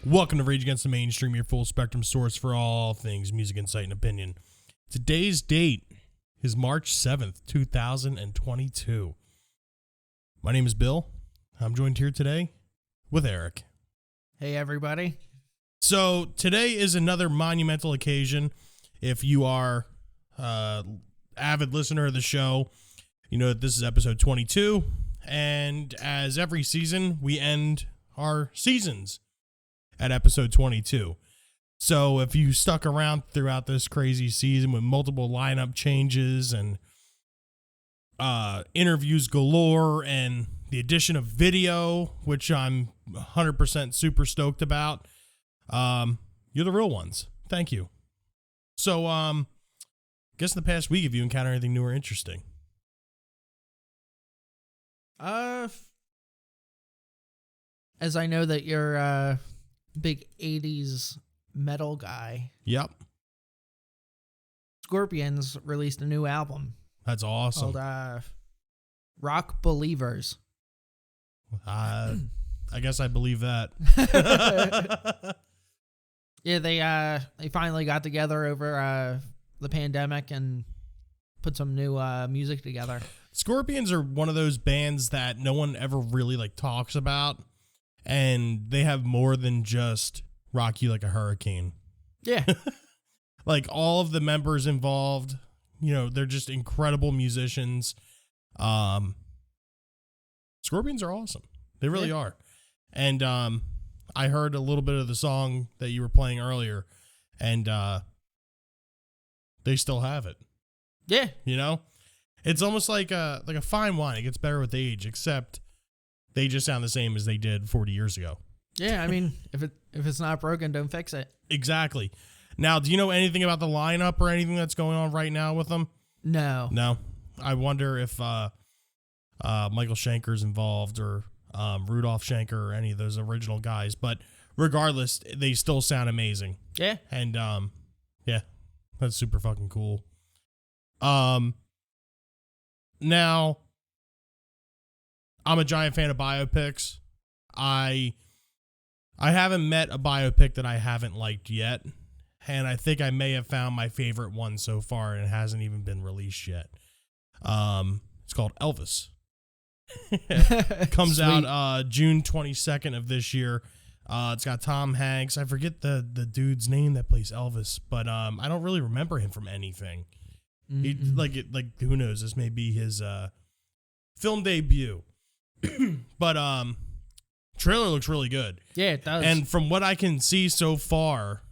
Welcome to Rage Against the Mainstream, your full spectrum source for all things music, insight, and opinion. Today's date is March 7th, 2022. My name is Bill. I'm joined here today with Erik. Hey, everybody. So today is another monumental occasion. If you are an avid listener of the show, you know that this is episode 22. And as every season, we end our seasons at episode 22. So if you stuck around throughout this crazy season with multiple lineup changes and interviews galore and the addition of video, which I'm 100% super stoked about, you're the real ones. Thank you. So, guess in the past week, have you encountered anything new or interesting? As I know that you're a big 80s metal guy. Yep. Scorpions released a new album. That's awesome. Called Rock Believers. I guess I believe that. Yeah, they finally got together over the pandemic and put some new music together. Scorpions are one of those bands that no one ever really talks about, and they have more than just rock you like a hurricane. Yeah. Like all of the members involved, they're just incredible musicians. Scorpions are awesome. They really are. And I heard a little bit of the song that you were playing earlier, and they still have it. Yeah. It's almost like a fine wine. It gets better with age, except they just sound the same as they did 40 years ago. Yeah, I mean, if it's not broken, don't fix it. Exactly. Now, do you know anything about the lineup or anything that's going on right now with them? No. No. I wonder if Michael Schenker's involved or Rudolph Schenker or any of those original guys. But regardless, they still sound amazing. Yeah. And, yeah, that's super fucking cool. Now, I'm a giant fan of biopics. I haven't met a biopic that I haven't liked yet, and I think I may have found my favorite one so far, and it hasn't even been released yet. It's called Elvis. It comes out June 22nd of this year. It's got Tom Hanks. I forget the dude's name that plays Elvis, but I don't really remember him from anything. Mm-hmm. Who knows? This may be his film debut. But trailer looks really good. Yeah, it does. And from what I can see so far,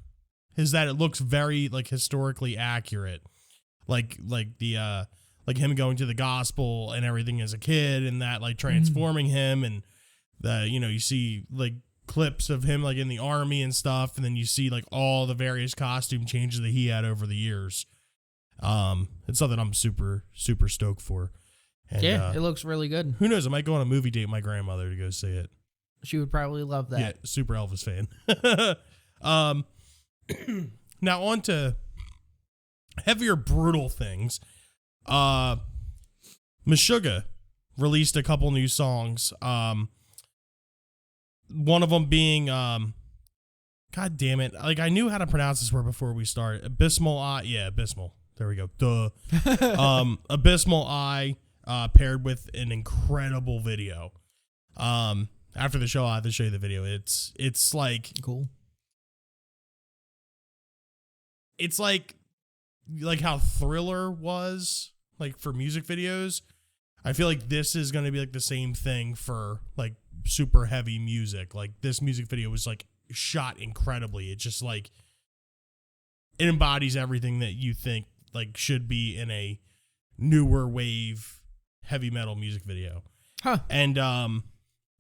is that it looks very historically accurate. Like him going to the gospel and everything as a kid, and that transforming him, and you see clips of him in the army and stuff, and then you see all the various costume changes that he had over the years. It's something I'm super, super stoked for. And, yeah, it looks really good. Who knows? I might go on a movie date with my grandmother to go see it. She would probably love that. Yeah, super Elvis fan. Now on to heavier, brutal things. Meshuggah released a couple new songs. One of them being, God damn it. I knew how to pronounce this word before we started. Abysmal Eye. Yeah, Abysmal. There we go. Duh. Abysmal Eye, paired with an incredible video. After the show, I'll have to show you the video. It's cool. It's like how Thriller was for music videos. I feel like this is going to be the same thing for super heavy music. This music video was shot incredibly. It's just it embodies everything that you think should be in a newer wave heavy metal music video. Huh. And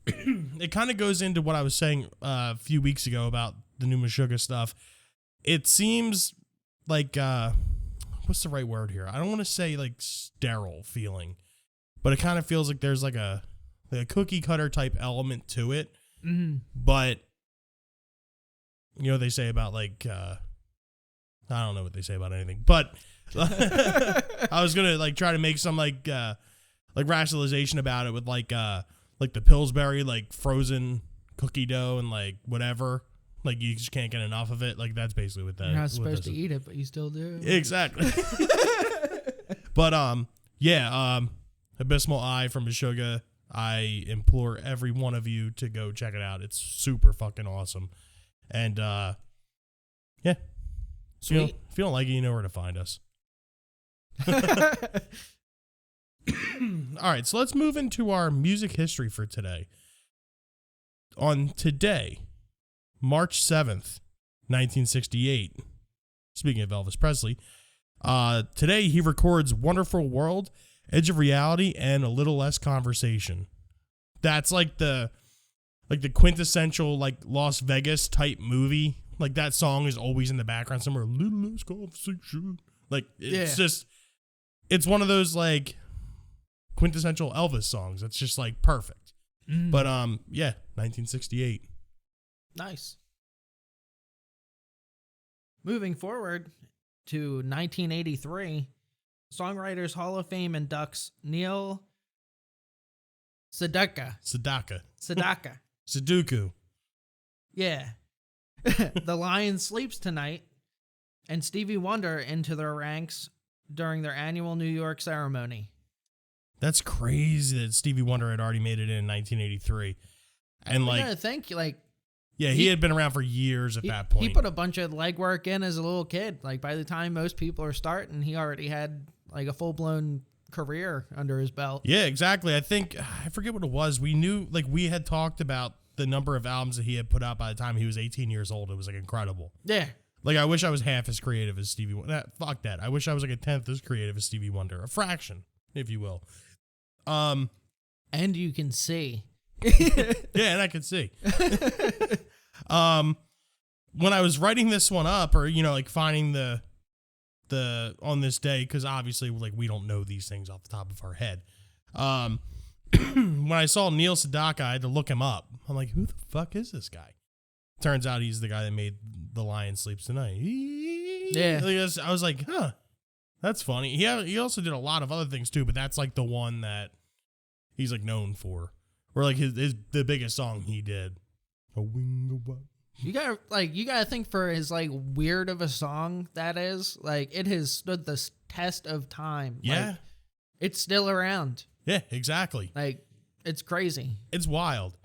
it kind of goes into what I was saying a few weeks ago about the new Meshuggah stuff. It seems like what's the right word here? I don't want to say like sterile feeling, but it kind of feels like there's like a cookie cutter type element to it. Mm-hmm. But you know what they say about like I don't know what they say about anything, but I was gonna like try to make some like rationalization about it with like the Pillsbury like frozen cookie dough and like whatever. Like you just can't get enough of it. Like that's basically what that. You're not supposed to eat it, but you still do. Exactly. But yeah, Abysmal Eye from Meshuggah. I implore every one of you to go check it out. It's super fucking awesome. And yeah. Sweet. If you don't like it, you know where to find us. All right, so let's move into our music history for today. On today, March 7th, 1968, speaking of Elvis Presley, today he records Wonderful World, Edge of Reality, and A Little Less Conversation. That's like the quintessential like Las Vegas type movie. Like that song is always in the background somewhere. A little less conversation. Like it's just, it's one of those like quintessential Elvis songs. It's just like perfect. But yeah, 1968. Nice. Moving forward to 1983, Songwriters Hall of Fame inducts Neil Sedaka. Sudoku. Yeah. The Lion Sleeps Tonight and Stevie Wonder into their ranks during their annual New York ceremony. That's crazy that Stevie Wonder had already made it in 1983. And like, I think like, yeah, he had been around for years at that point. He put a bunch of legwork in as a little kid. Like by the time most people are starting, he already had like a full-blown career under his belt. Yeah, exactly. I forget what it was. We knew, like we had talked about the number of albums that he had put out by the time he was 18 years old. It was like incredible. Yeah. Like I wish I was half as creative as Stevie Wonder. Fuck that. I wish I was like a 10th as creative as Stevie Wonder. A fraction, if you will. And you can see. Yeah, and I can see. When I was writing this one up, or you know, like finding the on this day, because obviously like we don't know these things off the top of our head. When I saw Neil Sedaka, I had to look him up. I'm like, who the fuck is this guy? Turns out he's the guy that made The Lion Sleeps Tonight. Yeah. I was like, huh, that's funny. He also did a lot of other things too, but that's like the one that he's like known for. Or like the biggest song he did. You gotta think for his like weird of a song that is, like it has stood the test of time. Yeah. Like, it's still around. Yeah, exactly. Like it's crazy. It's wild.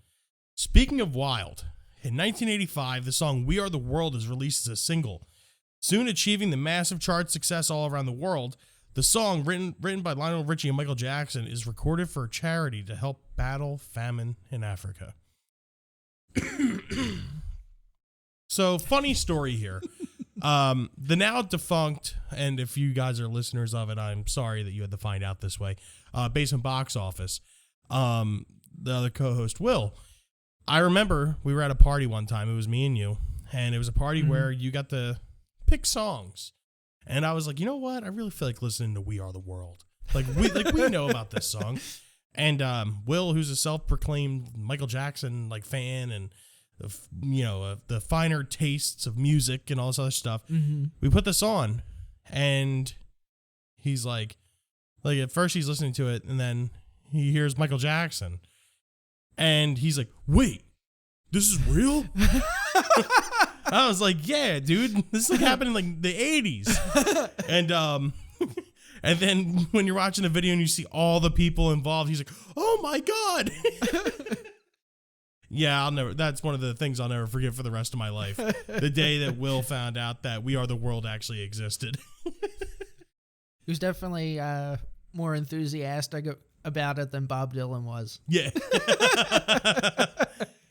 Speaking of wild, in 1985, the song We Are the World is released as a single. Soon achieving the massive chart success all around the world, the song, written by Lionel Richie and Michael Jackson, is recorded for a charity to help battle famine in Africa. So, funny story here. The now defunct, and if you guys are listeners of it, I'm sorry that you had to find out this way, Basement Box Office, the other co-host, Will. I remember we were at a party one time. It was me and you, and it was a party where you got to pick songs. And I was like, you know what? I really feel like listening to We Are the World. Like we know about this song. And Will, who's a self-proclaimed Michael Jackson like fan and the finer tastes of music and all this other stuff, we put this on, and he's like at first he's listening to it, and then he hears Michael Jackson, and he's like, wait, this is real? I was like, yeah, dude, this like happened in like the 80s. And then when you're watching the video and you see all the people involved, he's like, oh my God. Yeah, that's one of the things I'll never forget for the rest of my life. The day that Will found out that We Are the World actually existed. He was definitely more enthusiastic about it than Bob Dylan was. Yeah.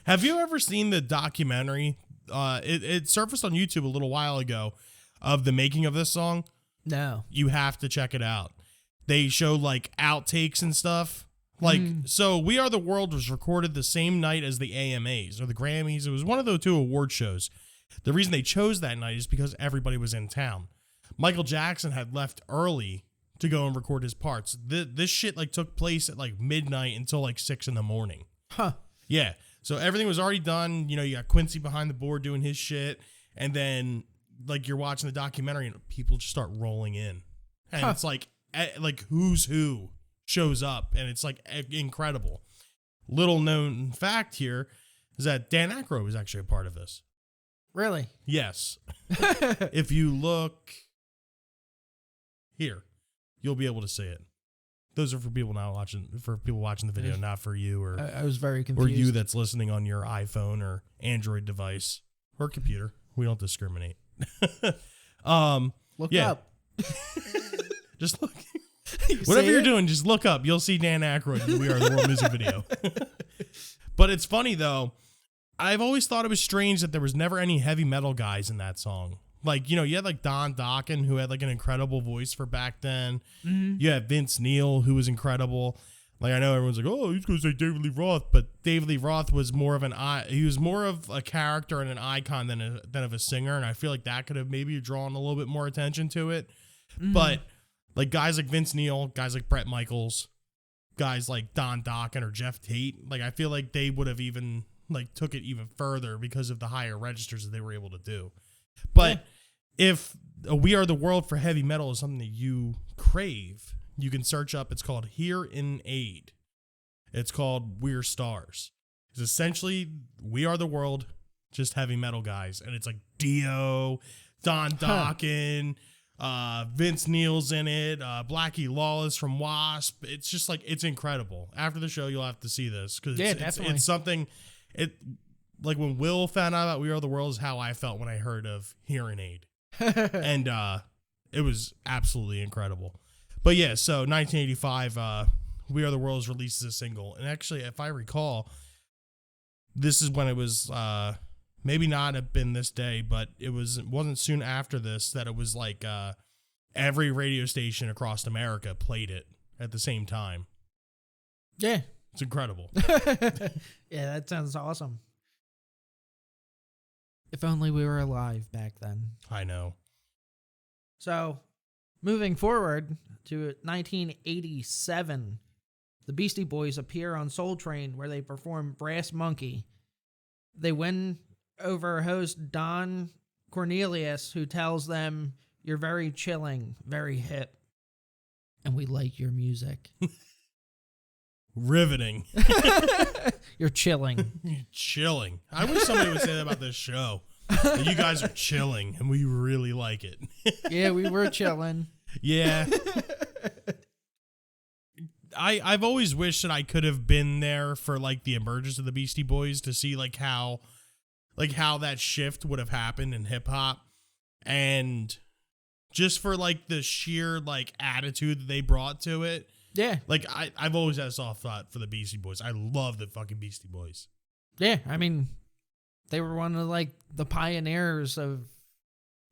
Have you ever seen the documentary? It surfaced on YouTube a little while ago of the making of this song. No. You have to check it out. they show like outtakes and stuff. Like, so We Are the World was recorded the same night as the AMAs or the Grammys. It was one of the 2 award shows. The reason they chose that night is because everybody was in town. Michael Jackson had left early to go and record his parts. This shit like took place at like midnight until like 6 a.m. Huh. Yeah. So everything was already done. You know, you got Quincy behind the board doing his shit. And then like you're watching the documentary and people just start rolling in. And it's like who's who shows up. And it's like incredible. Little known fact here is that Dan Aykroyd was actually a part of this. Really? Yes. If you look here, you'll be able to see it. Those are for people watching the video, not for you or I was very confused. Or you that's listening on your iPhone or Android device or computer. We don't discriminate. Look up. Just look. Whatever you're doing, just look up. You'll see Dan Aykroyd in the We Are the World music video. But it's funny though. I've always thought it was strange that there was never any heavy metal guys in that song. Like, you know, you had like Don Dokken, who had like an incredible voice for back then. Mm-hmm. You had Vince Neil, who was incredible. Like, I know everyone's like, oh, he's going to say David Lee Roth, but David Lee Roth was more of he was more of a character and an icon than of a singer. And I feel like that could have maybe drawn a little bit more attention to it. Mm-hmm. But like guys like Vince Neil, guys like Bret Michaels, guys like Don Dokken or Jeff Tate, like I feel like they would have even like took it even further because of the higher registers that they were able to do. But if We Are the World for heavy metal is something that you crave, you can search up. It's called Here in Aid. It's called We're Stars. It's essentially We Are the World, just heavy metal guys. And it's like Dio, Don Dokken, Vince Neil's in it, Blackie Lawless from Wasp. It's just like, it's incredible. After the show, you'll have to see this because it's something. Like when Will found out about We Are the World is how I felt when I heard of Hearing Aid. And it was absolutely incredible. But yeah, so 1985, We Are the World is released as a single. And actually, if I recall, this is when it was maybe not have been this day, but it wasn't soon after this that it was like every radio station across America played it at the same time. Yeah. It's incredible. Yeah, that sounds awesome. If only we were alive back then. I know. So, moving forward to 1987, the Beastie Boys appear on Soul Train where they perform Brass Monkey. They win over host Don Cornelius, who tells them, "You're very chilling, very hip, and we like your music." Riveting. You're chilling. You're chilling. I wish somebody would say that about this show. You guys are chilling, and we really like it. Yeah, we were chilling. Yeah. I've always wished that I could have been there for like the emergence of the Beastie Boys to see like how that shift would have happened in hip hop, and just for like the sheer like attitude that they brought to it. Yeah. Like, I've always had a soft spot for the Beastie Boys. I love the fucking Beastie Boys. Yeah, I mean, they were one of, like, the pioneers of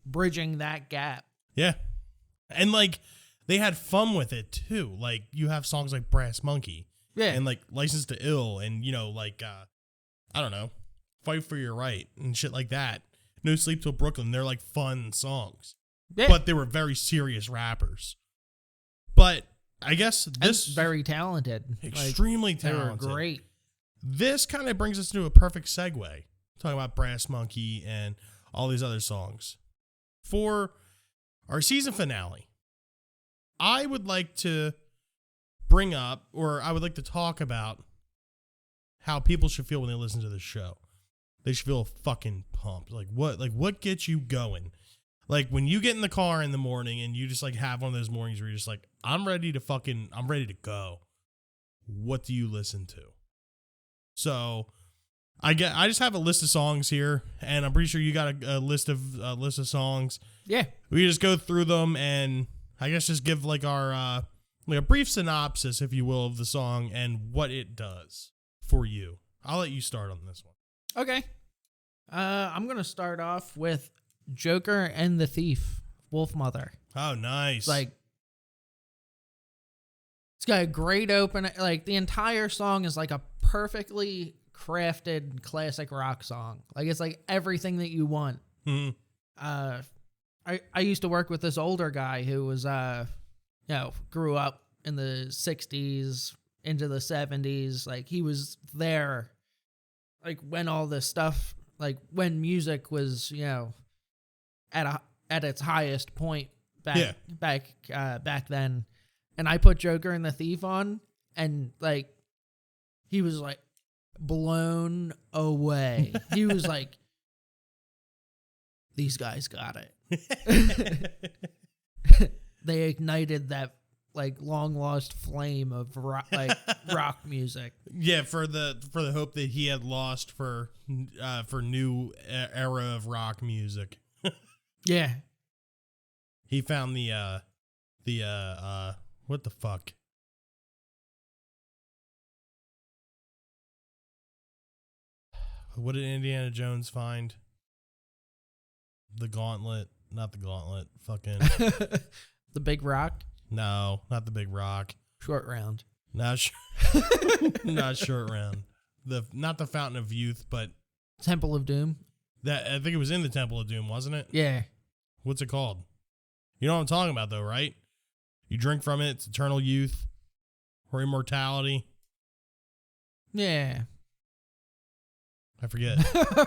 bridging that gap. Yeah. And, like, they had fun with it, too. Like, you have songs like Brass Monkey. Yeah. And, like, License to Ill and, you know, like, I don't know, Fight for Your Right and shit like that. No Sleep Till Brooklyn. They're, like, fun songs. Yeah. But they were very serious rappers. But I guess this and very talented, extremely talented. They were great. This kind of brings us to a perfect segue, talking about Brass Monkey and all these other songs. For our season finale, I would like to bring up, or I would like to talk about how people should feel when they listen to this show. They should feel fucking pumped. Like what gets you going? Like when you get in the car in the morning and you just like have one of those mornings where you're just like, I'm ready to go. What do you listen to? So I just have a list of songs here, and I'm pretty sure you got a list of songs. Yeah. We just go through them and I guess just give like our like a brief synopsis, if you will, of the song and what it does for you. I'll let you start on this one. Okay. I'm going to start off with Joker and the Thief, Wolf Mother. Oh, nice. Like, It's got a great open. Like the entire song is like a perfectly crafted classic rock song. Like it's like everything that you want. Mm-hmm. I used to work with this older guy who was grew up in the 60s into the 70s. Like he was there like when all this stuff, like when music was, at its highest point back then. And I put Joker and the Thief on, and like he was like blown away. He was like, these guys got it. They ignited that like long lost flame of rock, rock music. Yeah, for the hope that he had lost for new era of rock music. Yeah. He found the what the fuck? What did Indiana Jones find? The gauntlet. Not the gauntlet. Fucking. The big rock? No, not the big rock. Short round. Not short round. Not the Fountain of Youth, but Temple of Doom. That I think it was in the Temple of Doom, wasn't it? Yeah. What's it called? You know what I'm talking about, though, right? You drink from it. It's eternal youth or immortality. Yeah. I forget.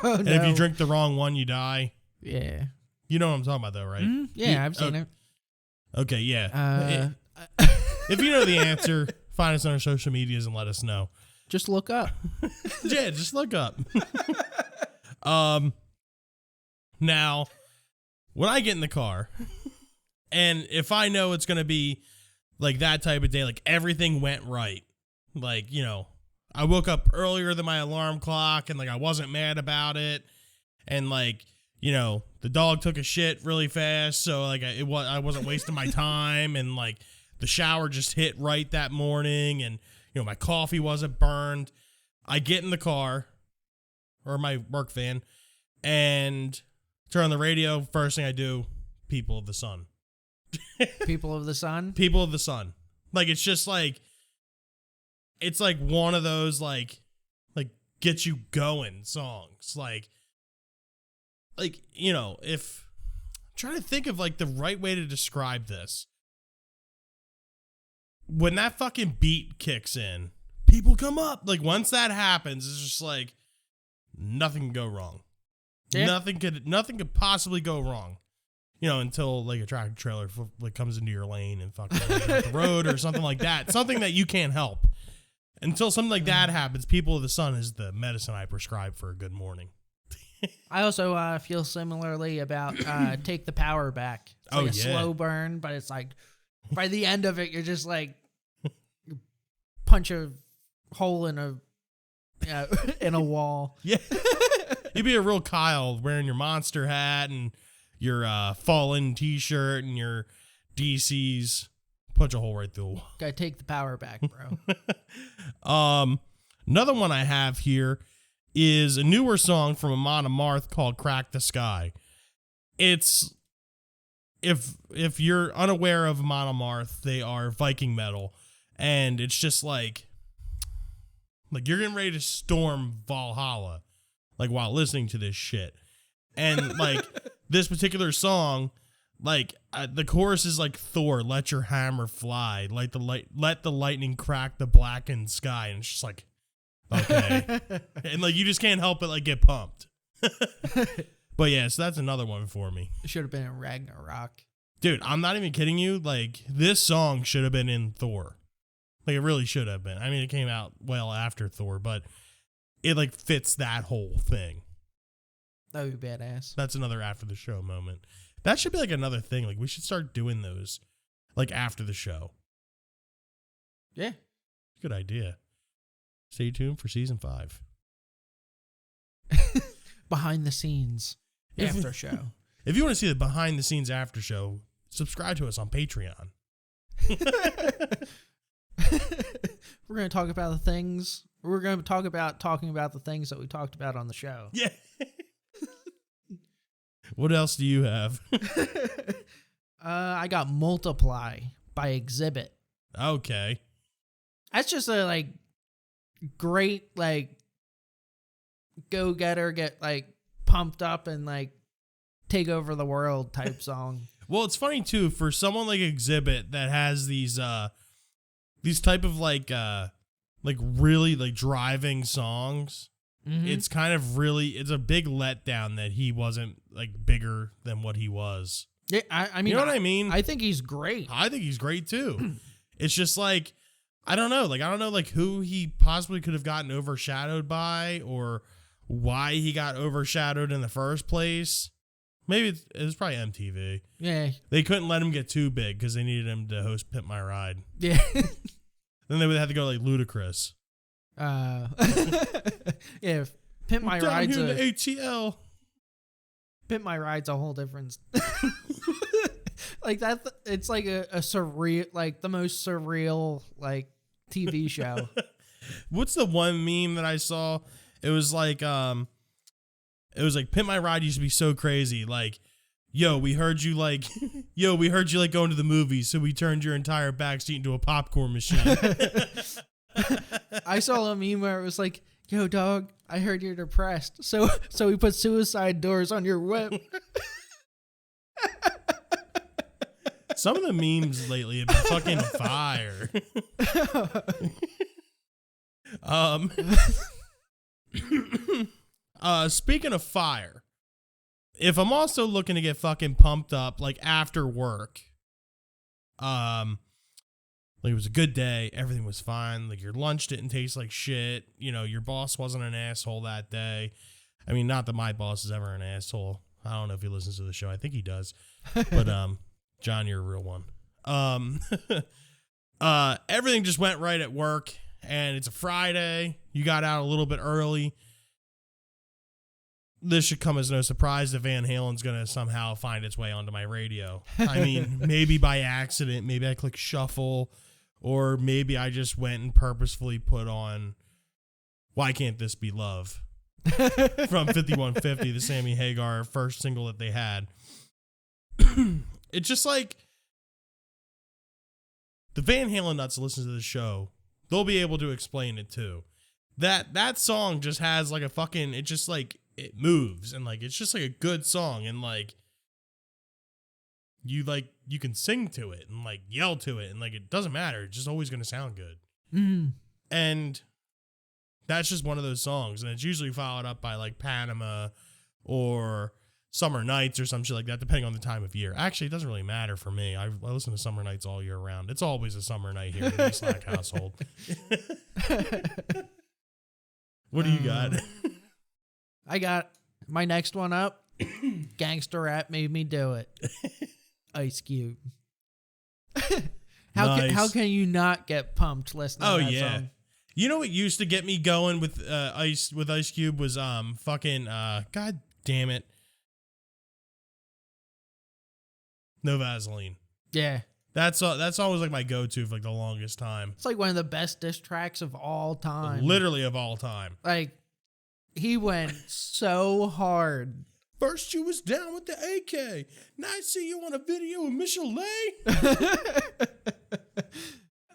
And if you drink the wrong one, you die. Yeah. You know what I'm talking about, though, right? Mm-hmm. Yeah, I've seen it. Okay, yeah. If you know the answer, find us on our social medias and let us know. Just look up. Yeah, just look up. Now, when I get in the car, and if I know it's going to be like that type of day, like everything went right, like, I woke up earlier than my alarm clock and like I wasn't mad about it, and like, the dog took a shit really fast, so like I wasn't wasting my time, and like the shower just hit right that morning, and my coffee wasn't burned. I get in the car or my work van and turn on the radio. First thing I do, People of the Sun. People of the Sun? People of the Sun. Like, it's just like, it's like one of those like get you going songs. Like, if I'm trying to think of like the right way to describe this. When that fucking beat kicks in, people come up. Like, once that happens, it's just like nothing can go wrong. Yeah. Nothing could possibly go wrong. Until like a tractor trailer like comes into your lane and fucking off the road or something like that. Something that you can't help. Until something like that happens, People of the Sun is the medicine I prescribe for a good morning. I also feel similarly about Take the Power Back. It's like a slow burn, but it's like by the end of it, you're just like you punch a hole in a wall. Yeah. You'd be a real Kyle wearing your Monster hat and your Fallen t-shirt and your DC's. Punch a hole right through a wall. Gotta take the power back, bro. Another one I have here is a newer song from Amon Amarth called Crack the Sky. It's, if you're unaware of Amon Amarth, they are Viking metal, and it's just like you're getting ready to storm Valhalla, like while listening to this shit. And like this particular song, like the chorus is like Thor, let your hammer fly, let the lightning crack the blackened sky, and it's just like, okay. And like you just can't help but like get pumped. But yeah, so that's another one for me. It should have been in Ragnarok. Dude, I'm not even kidding you. Like, this song should have been in Thor. Like, it really should have been. I mean, it came out well after Thor, but it like fits that whole thing. That would be badass. That's another after the show moment. That should be like another thing. Like, we should start doing those like after the show. Yeah. Good idea. Stay tuned for season 5. Behind the scenes after show. If you want to see the behind the scenes after show, subscribe to us on Patreon. We're going to talk about the things. We're going to talk about talking about the things that we talked about on the show. Yeah. What else do you have? I got Multiply by Xzibit. Okay. That's just a like great like go getter, get like pumped up and like take over the world type song. Well, it's funny too for someone like Xzibit that has these type of like really like driving songs. Mm-hmm. It's kind of it's a big letdown that he wasn't like bigger than what he was. Yeah, I mean, you know what I mean? I think he's great. I think he's great too. It's just like, I don't know like who he possibly could have gotten overshadowed by or why he got overshadowed in the first place. Maybe it was probably MTV. Yeah. They couldn't let him get too big because they needed him to host Pimp My Ride. Yeah. Then they would have to go like Ludacris. Yeah, Pimp My Down Ride's here in the ATL. Pimp My Ride's a whole different like that. It's like a surreal, like the most surreal like TV show. What's the one meme that I saw? It was like Pimp My Ride used to be so crazy. Like, we heard you like going to the movies, so we turned your entire backseat into a popcorn machine. I saw a meme where it was like, yo, dog, I heard you're depressed. So we put suicide doors on your whip. Some of the memes lately have been fucking fire. Speaking of fire, if I'm also looking to get fucking pumped up, like after work, like it was a good day, everything was fine, like your lunch didn't taste like shit, your boss wasn't an asshole that day. I mean, not that my boss is ever an asshole. I don't know if he listens to the show. I think he does. But John, you're a real one. Everything just went right at work, and it's a Friday. You got out a little bit early. This should come as no surprise that Van Halen's going to somehow find its way onto my radio. I mean, maybe by accident, maybe I click shuffle, or maybe I just went and purposefully put on Why Can't This Be Love from 5150, the Sammy Hagar first single that they had. It's just like the Van Halen nuts that listen to the show, they'll be able to explain it too. That song just has like a fucking, it just like, it moves, and like it's just like a good song, and like you can sing to it and like yell to it, and like it doesn't matter, it's just always going to sound good. And that's just one of those songs, and it's usually followed up by like Panama or Summer Nights or some shit like that, depending on the time of year. Actually, it doesn't really matter for me. I listen to Summer Nights all year round. It's always a summer night here in the Slack household. What do you got? I got my next one up. Gangsta Rap Made Me Do It. Ice Cube. How can you not get pumped listening to that song? You know what used to get me going with Ice Cube was fucking God damn it. No Vaseline. Yeah. That song was like my go-to for like the longest time. It's like one of the best diss tracks of all time. Literally of all time. Like, he went so hard. First you was down with the AK. Now I see you on a video with Michelet.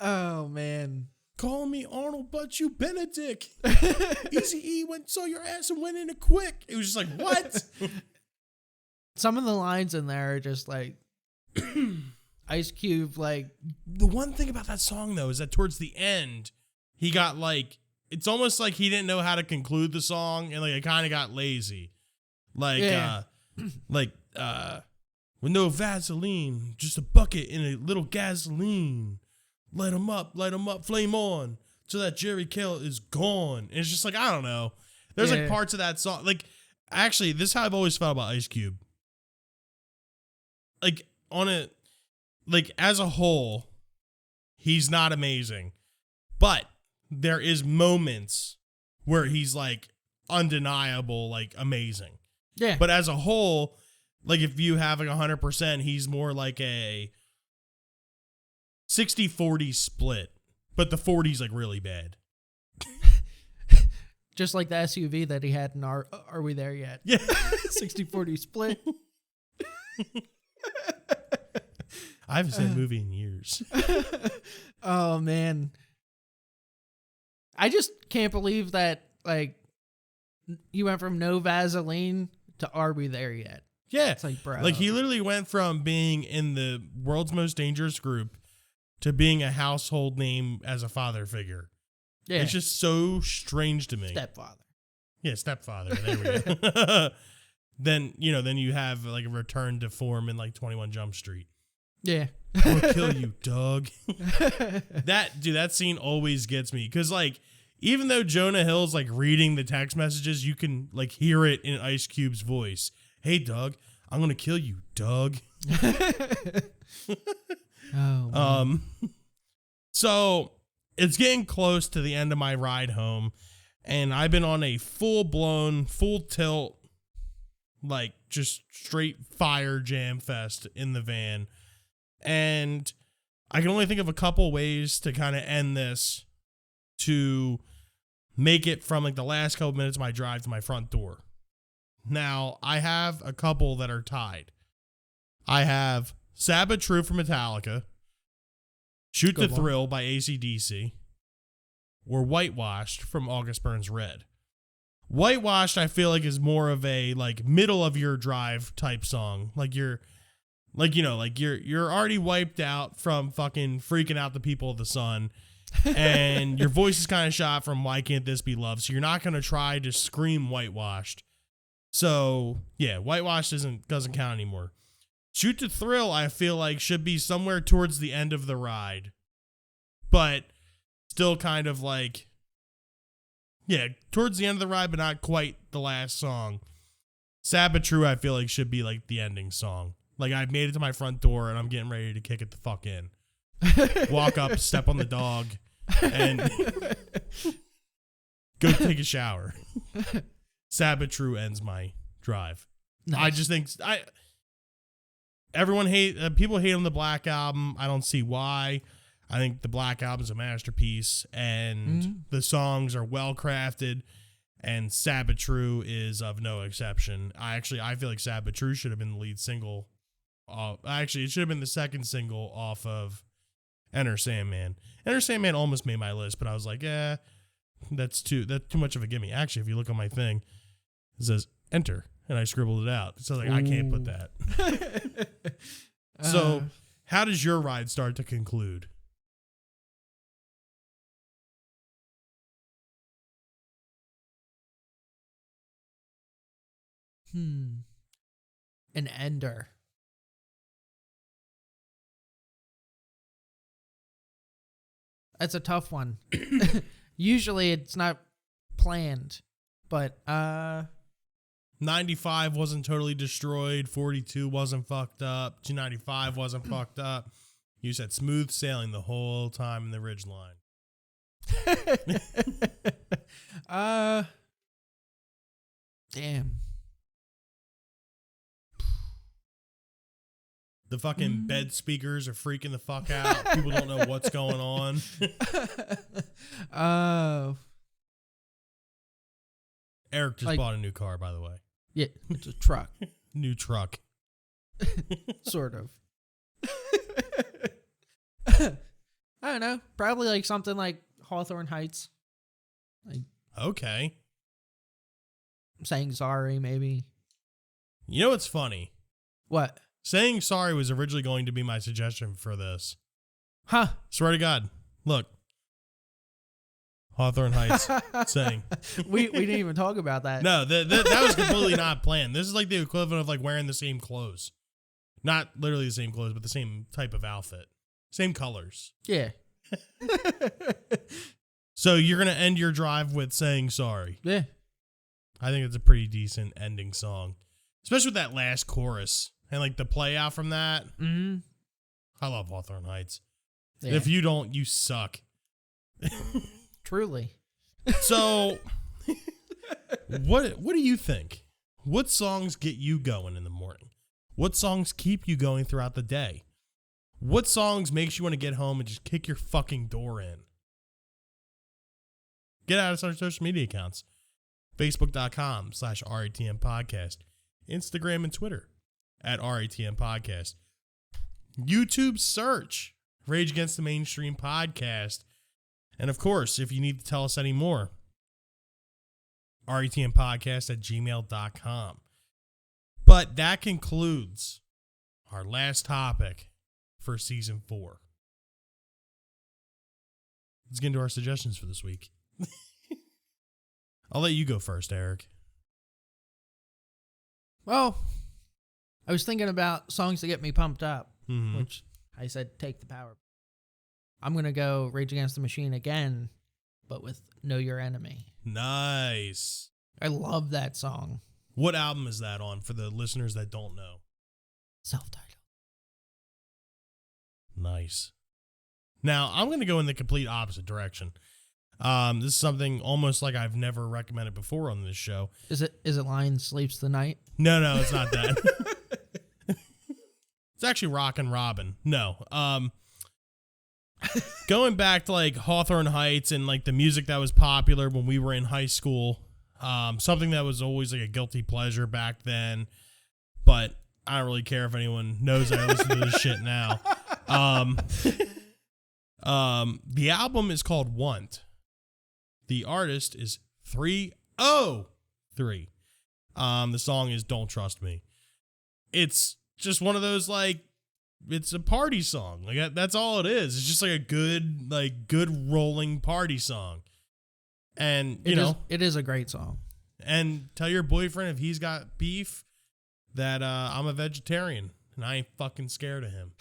Oh, man. Call me Arnold, but you Benedict. Easy-E saw your ass and went in it quick. It was just like, what? Some of the lines in there are just like, Ice Cube, like... The one thing about that song, though, is that towards the end, he got like... It's almost like he didn't know how to conclude the song, and like it kind of got lazy. Like, with no Vaseline, just a bucket and a little gasoline. Light 'em up, flame on, till that Jerry Kell is gone. And it's just like, I don't know. There's like parts of that song. Like, actually, this is how I've always felt about Ice Cube. Like, as a whole, he's not amazing. But there is moments where he's like undeniable, like amazing. Yeah. But as a whole, like if you have like 100%, he's more like a 60-40 split. But the 40's like really bad. Just like the SUV that he had in Are We There Yet? Yeah. 60-40 split. I haven't seen a movie in years. Oh, man. I just can't believe that, like, you went from no Vaseline to are we there yet? Yeah. It's like, bro. Like, he literally went from being in the world's most dangerous group to being a household name as a father figure. Yeah. It's just so strange to me. Stepfather. Yeah, stepfather. There we go. Then you have like a return to form in like 21 Jump Street. Yeah. I'm gonna kill you, Doug. That scene always gets me because, like, even though Jonah Hill's like reading the text messages, you can like hear it in Ice Cube's voice. Hey, Doug, I'm gonna kill you, Doug. Oh. So it's getting close to the end of my ride home, and I've been on a full tilt, like just straight fire jam fest in the van. And I can only think of a couple ways to kind of end this to make it from like the last couple minutes of my drive to my front door. Now, I have a couple that are tied. I have Sabbath True from Metallica, Shoot the Thrill by AC/DC, or Whitewashed from August Burns Red. Whitewashed, I feel like, is more of a like middle of your drive type song. Like you're already wiped out from fucking freaking out the people of the sun, and your voice is kind of shot from Why Can't This Be Love? So you're not gonna try to scream Whitewashed. So yeah, Whitewashed doesn't count anymore. Shoot the Thrill, I feel like, should be somewhere towards the end of the ride, but still kind of like, yeah, towards the end of the ride, but not quite the last song. Sabbath True, I feel like, should be like the ending song. Like, I've made it to my front door and I'm getting ready to kick it the fuck in. Walk up, step on the dog, and go take a shower. Sabbath True ends my drive. Nice. I just think people hate on the Black Album. I don't see why. I think the Black Album is a masterpiece, and the songs are well crafted, and Sabbath True is of no exception. I feel like Sabbath True should have been the lead single. Actually, it should have been the second single off of Enter Sandman. Enter Sandman almost made my list, but I was like, yeah, that's too much of a gimme. Actually, if you look on my thing, it says Enter, and I scribbled it out. So like, I can't put that. So, how does your ride start to conclude? An ender. That's a tough one. Usually it's not planned, but 95 wasn't totally destroyed. 42 wasn't fucked up. 295 wasn't fucked up. You said smooth sailing the whole time in the ridgeline. Damn. The fucking bed speakers are freaking the fuck out. People don't know what's going on. Eric just bought a new car, by the way. Yeah, it's a truck. New truck. Sort of. I don't know. Probably like something like Hawthorne Heights. Like, okay. Saying sorry, maybe. You know what's funny? What? Saying sorry was originally going to be my suggestion for this. Huh? Swear to God. Look. Hawthorne Heights saying. We didn't even talk about that. No, that was completely not planned. This is like the equivalent of like wearing the same clothes. Not literally the same clothes, but the same type of outfit. Same colors. Yeah. So you're going to end your drive with saying sorry. Yeah. I think it's a pretty decent ending song. Especially with that last chorus. And like the play out from that. Mm-hmm. I love Hawthorne Heights. Yeah. If you don't, you suck. Truly. So, what do you think? What songs get you going in the morning? What songs keep you going throughout the day? What songs makes you want to get home and just kick your fucking door in? Get out of our social media accounts. Facebook.com/RATM podcast. Instagram and Twitter @RATM podcast. YouTube search Rage Against the Mainstream podcast. And of course, if you need to tell us any more, ratmpodcast@gmail.com. But that concludes our last topic for season 4. Let's get into our suggestions for this week. I'll let you go first, Eric. Well, I was thinking about songs to get me pumped up, which I said take the power. I'm going to go Rage Against the Machine again, but with Know Your Enemy. Nice. I love that song. What album is that on for the listeners that don't know? Self-titled. Nice. Now, I'm going to go in the complete opposite direction. This is something almost like I've never recommended before on this show. Is it Lion Sleeps the Night? No, it's not that. It's actually Rockin' Robin. No. Going back to like Hawthorne Heights and like the music that was popular when we were in high school. Something that was always like a guilty pleasure back then. But I don't really care if anyone knows I listen to this shit now. The album is called Want. The artist is 303. The song is Don't Trust Me. It's just one of those, like, it's a party song. Like, that's all it is. It's just like a good rolling party song. And, it is a great song. And tell your boyfriend if he's got beef that I'm a vegetarian and I ain't fucking scared of him.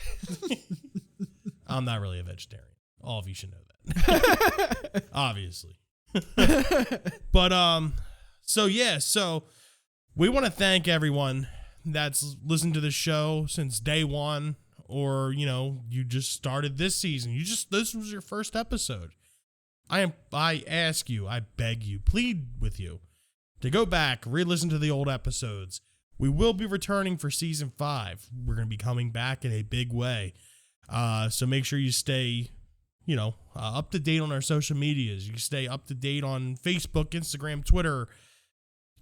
I'm not really a vegetarian. All of you should know that. Obviously. But so we want to thank everyone that's listened to the show since day one, or you just started this season. This was your first episode. I ask you, I beg you, plead with you to go back, re-listen to the old episodes. We will be returning for season 5. We're going to be coming back in a big way. So make sure you stay up to date on our social medias. You stay up to date on Facebook, Instagram, Twitter,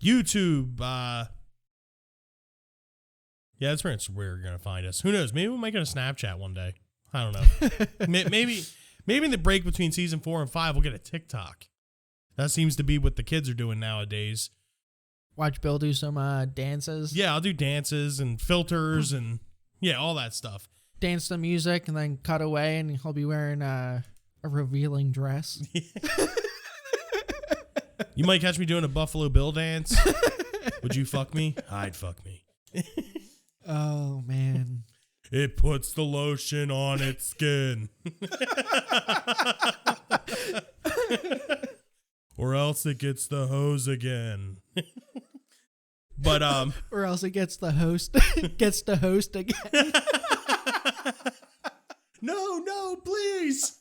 YouTube. Yeah, that's where you're going to find us. Who knows? Maybe we'll make it a Snapchat one day. I don't know. Maybe in the break between season 4 and 5, we'll get a TikTok. That seems to be what the kids are doing nowadays. Watch Bill do some dances. Yeah, I'll do dances and filters and all that stuff. Dance to music and then cut away and he'll be wearing a revealing dress. You might catch me doing a Buffalo Bill dance. Would you fuck me? I'd fuck me. Oh, man. It puts the lotion on its skin. Or else it gets the hose again. But or else it gets the host again. No, please.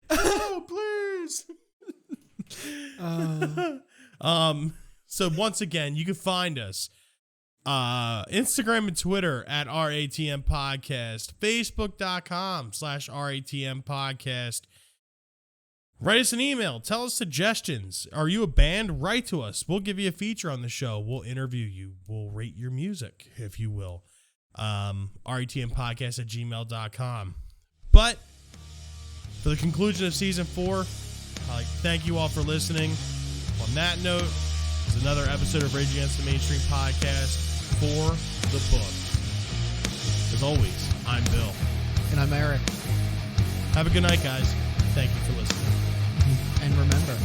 No, please. So once again, you can find us Instagram and Twitter at RATM Podcast, Facebook.com/RATM Podcast. Write us an email. Tell us suggestions. Are you a band? Write to us. We'll give you a feature on the show. We'll interview you. We'll rate your music, if you will. ratmpodcast@gmail.com. But for the conclusion of season 4, I'd like to thank you all for listening. On that note, it's another episode of Rage Against the Mainstream Podcast for the book. As always, I'm Bill. And I'm Eric. Have a good night, guys. Thank you for listening. And remember,